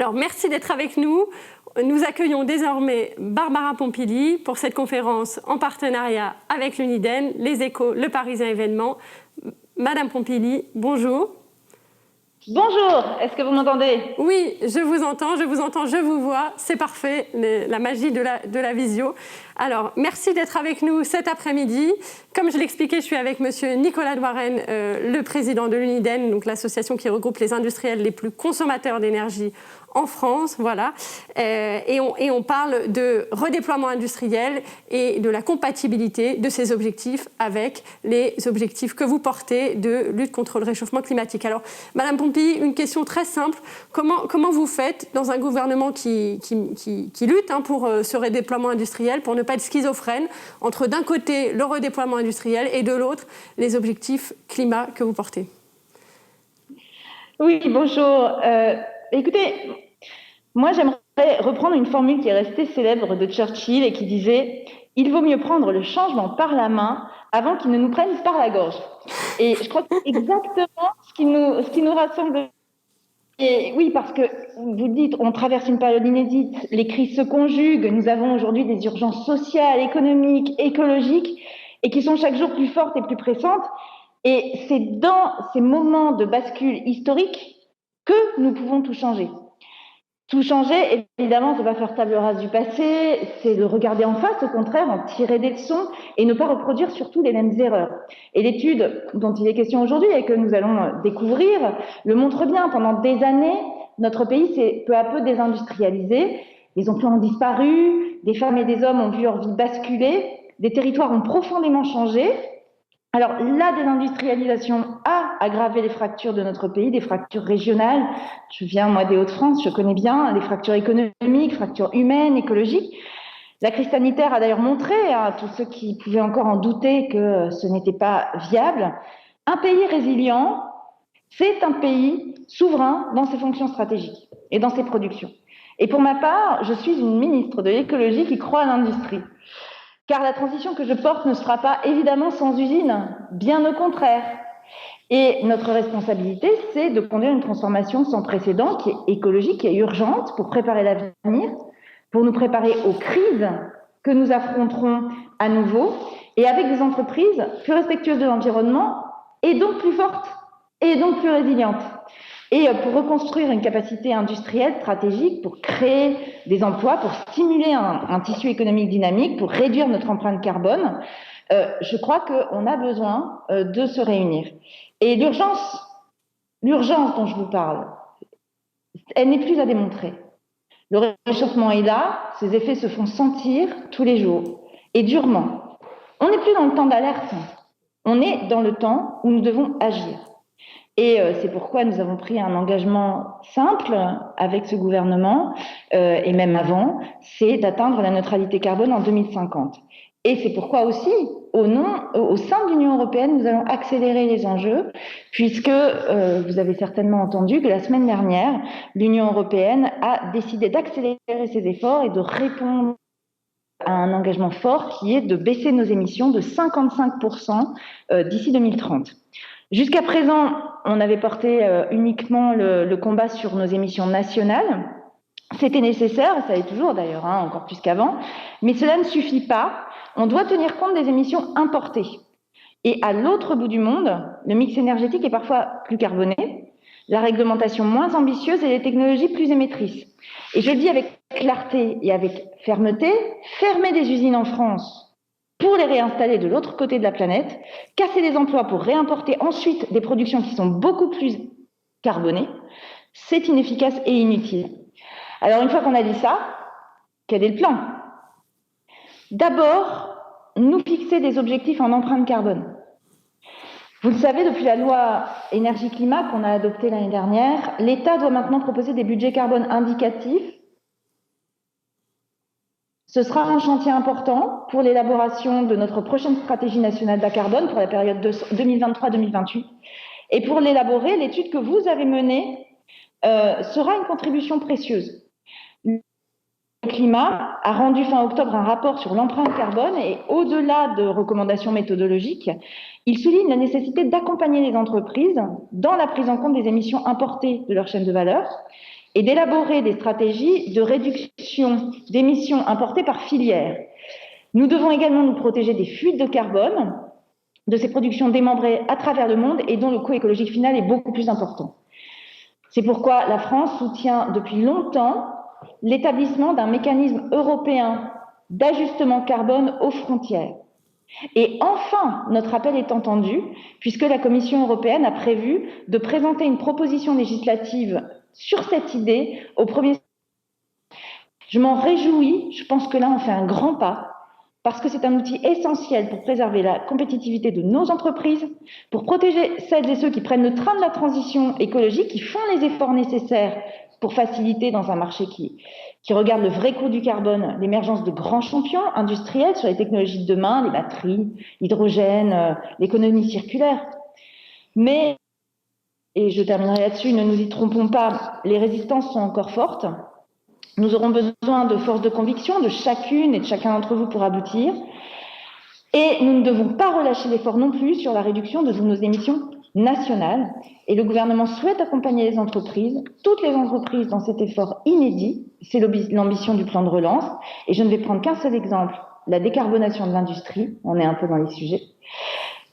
Alors, merci d'être avec nous. Nous accueillons désormais Barbara Pompili pour cette conférence en partenariat avec l'Uniden, Les Échos, Le Parisien Événement. Madame Pompili, bonjour. Bonjour, est-ce que vous m'entendez? Oui, je vous entends, je vous vois, c'est parfait, la magie de la visio. Alors, merci d'être avec nous cet après-midi. Comme je l'expliquais, je suis avec monsieur Nicolas Douarenne, le président de l'Uniden, donc l'association qui regroupe les industriels les plus consommateurs d'énergie en France, voilà. Et on parle de redéploiement industriel et de la compatibilité de ces objectifs avec les objectifs que vous portez de lutte contre le réchauffement climatique. Alors, Madame Pompili, une question très simple. Comment vous faites dans un gouvernement qui lutte pour ce redéploiement industriel pour ne pas être schizophrène entre d'un côté le redéploiement industriel et de l'autre les objectifs climat que vous portez? Oui, bonjour. Écoutez, moi j'aimerais reprendre une formule qui est restée célèbre de Churchill et qui disait « Il vaut mieux prendre le changement par la main avant qu'il ne nous prenne par la gorge ». Et je crois que c'est exactement ce qui nous rassemble. Et oui, parce que vous dites, on traverse une période inédite, les crises se conjuguent, nous avons aujourd'hui des urgences sociales, économiques, écologiques, et qui sont chaque jour plus fortes et plus pressantes. Et c'est dans ces moments de bascule historique que nous pouvons tout changer. Tout changer, évidemment, c'est pas faire table rase du passé, c'est de regarder en face, au contraire, en tirer des leçons et ne pas reproduire surtout les mêmes erreurs. Et l'étude dont il est question aujourd'hui et que nous allons découvrir le montre bien. Pendant des années, notre pays s'est peu à peu désindustrialisé. Les emplois ont disparu, des femmes et des hommes ont vu leur vie basculer, des territoires ont profondément changé. Alors, la désindustrialisation a aggravé les fractures de notre pays, des fractures régionales. Je viens, moi, des Hauts-de-France, je connais bien les fractures économiques, fractures humaines, écologiques. La crise sanitaire a d'ailleurs montré à tous ceux qui pouvaient encore en douter que ce n'était pas viable. Un pays résilient, c'est un pays souverain dans ses fonctions stratégiques et dans ses productions. Et pour ma part, je suis une ministre de l'écologie qui croit à l'industrie. Car la transition que je porte ne sera pas évidemment sans usine, bien au contraire. Et notre responsabilité, c'est de conduire une transformation sans précédent, qui est écologique, qui est urgente, pour préparer l'avenir, pour nous préparer aux crises que nous affronterons à nouveau, et avec des entreprises plus respectueuses de l'environnement, et donc plus fortes, et donc plus résilientes. Et pour reconstruire une capacité industrielle stratégique, pour créer des emplois, pour stimuler un tissu économique dynamique, pour réduire notre empreinte carbone, je crois qu'on a besoin de se réunir. Et l'urgence dont je vous parle, elle n'est plus à démontrer. Le réchauffement est là, ses effets se font sentir tous les jours, et durement. On n'est plus dans le temps d'alerte, on est dans le temps où nous devons agir. Et c'est pourquoi nous avons pris un engagement simple avec ce gouvernement, et même avant, c'est d'atteindre la neutralité carbone en 2050. Et c'est pourquoi aussi, au sein de l'Union européenne, nous allons accélérer les enjeux, puisque vous avez certainement entendu que la semaine dernière, l'Union européenne a décidé d'accélérer ses efforts et de répondre à un engagement fort qui est de baisser nos émissions de 55% d'ici 2030. Jusqu'à présent, on avait porté uniquement le combat sur nos émissions nationales. C'était nécessaire, ça l'est toujours d'ailleurs, encore plus qu'avant, mais cela ne suffit pas. On doit tenir compte des émissions importées. Et à l'autre bout du monde, le mix énergétique est parfois plus carboné, la réglementation moins ambitieuse et les technologies plus émettrices. Et je le dis avec clarté et avec fermeté, fermer des usines en France pour les réinstaller de l'autre côté de la planète, casser des emplois pour réimporter ensuite des productions qui sont beaucoup plus carbonées, c'est inefficace et inutile. Alors une fois qu'on a dit ça, quel est le plan? D'abord, nous fixer des objectifs en empreinte carbone. Vous le savez, depuis la loi énergie-climat qu'on a adoptée l'année dernière, l'État doit maintenant proposer des budgets carbone indicatifs. Ce sera un chantier important pour l'élaboration de notre prochaine stratégie nationale bas carbone pour la période 2023-2028. Et pour l'élaborer, l'étude que vous avez menée sera une contribution précieuse. Le climat a rendu fin octobre un rapport sur l'empreinte carbone et au-delà de recommandations méthodologiques, il souligne la nécessité d'accompagner les entreprises dans la prise en compte des émissions importées de leur chaîne de valeur et d'élaborer des stratégies de réduction d'émissions importées par filière. Nous devons également nous protéger des fuites de carbone, de ces productions démembrées à travers le monde et dont le coût écologique final est beaucoup plus important. C'est pourquoi la France soutient depuis longtemps l'établissement d'un mécanisme européen d'ajustement carbone aux frontières. Et enfin, notre appel est entendu, puisque la Commission européenne a prévu de présenter une proposition législative sur cette idée au premier. Je m'en réjouis, je pense que là on fait un grand pas, parce que c'est un outil essentiel pour préserver la compétitivité de nos entreprises, pour protéger celles et ceux qui prennent le train de la transition écologique, qui font les efforts nécessaires pour faciliter dans un marché qui regarde le vrai coût du carbone, l'émergence de grands champions industriels sur les technologies de demain, les batteries, l'hydrogène, l'économie circulaire. Mais, et je terminerai là-dessus, ne nous y trompons pas, les résistances sont encore fortes. Nous aurons besoin de force de conviction de chacune et de chacun d'entre vous pour aboutir. Et nous ne devons pas relâcher l'effort non plus sur la réduction de nos émissions nationales. Et le gouvernement souhaite accompagner les entreprises, toutes les entreprises dans cet effort inédit. C'est l'ambition du plan de relance. Et je ne vais prendre qu'un seul exemple, la décarbonation de l'industrie. On est un peu dans les sujets.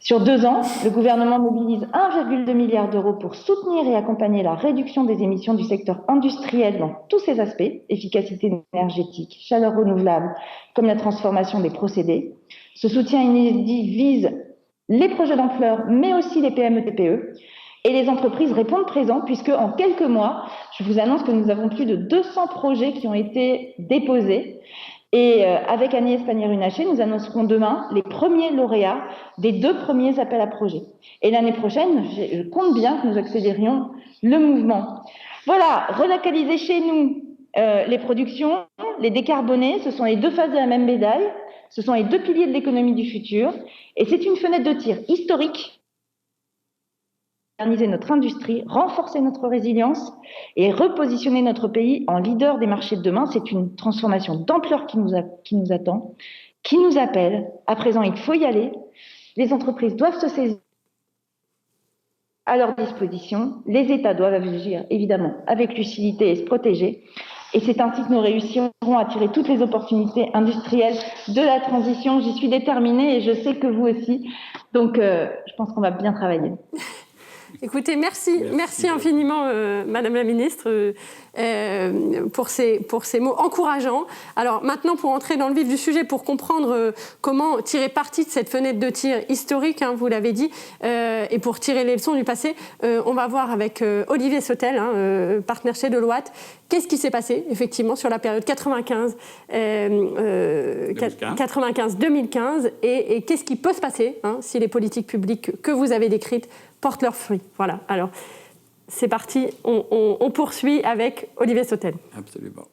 Sur 2 ans, le gouvernement mobilise 1,2 milliard d'euros pour soutenir et accompagner la réduction des émissions du secteur industriel dans tous ses aspects, efficacité énergétique, chaleur renouvelable, comme la transformation des procédés. Ce soutien inédit vise les projets d'ampleur, mais aussi les PME-TPE. Et les entreprises répondent présent, puisque en quelques mois, je vous annonce que nous avons plus de 200 projets qui ont été déposés. Et avec Agnès Pannier-Runacher, nous annoncerons demain les premiers lauréats des 2 premiers appels à projets. Et l'année prochaine, je compte bien que nous accélérions le mouvement. Voilà, relocaliser chez nous les productions, les décarboner, ce sont les 2 faces de la même médaille, ce sont les 2 piliers de l'économie du futur. Et c'est une fenêtre de tir historique. Moderniser notre industrie, renforcer notre résilience et repositionner notre pays en leader des marchés de demain. C'est une transformation d'ampleur qui nous attend, qui nous appelle. À présent, il faut y aller. Les entreprises doivent se saisir à leur disposition. Les États doivent agir, évidemment, avec lucidité et se protéger. Et c'est ainsi que nous réussirons à tirer toutes les opportunités industrielles de la transition. J'y suis déterminée et je sais que vous aussi. Donc, je pense qu'on va bien travailler. Écoutez, merci infiniment, Madame la Ministre, pour ces mots encourageants. Alors maintenant, pour entrer dans le vif du sujet, pour comprendre comment tirer parti de cette fenêtre de tir historique, hein, vous l'avez dit, et pour tirer les leçons du passé, on va voir avec Olivier Sautel, partenaire chez Deloitte, qu'est-ce qui s'est passé effectivement sur la période 95-2015 et qu'est-ce qui peut se passer si les politiques publiques que vous avez décrites portent leurs fruits. Voilà, alors c'est parti, on poursuit avec Olivier Sautel. Absolument.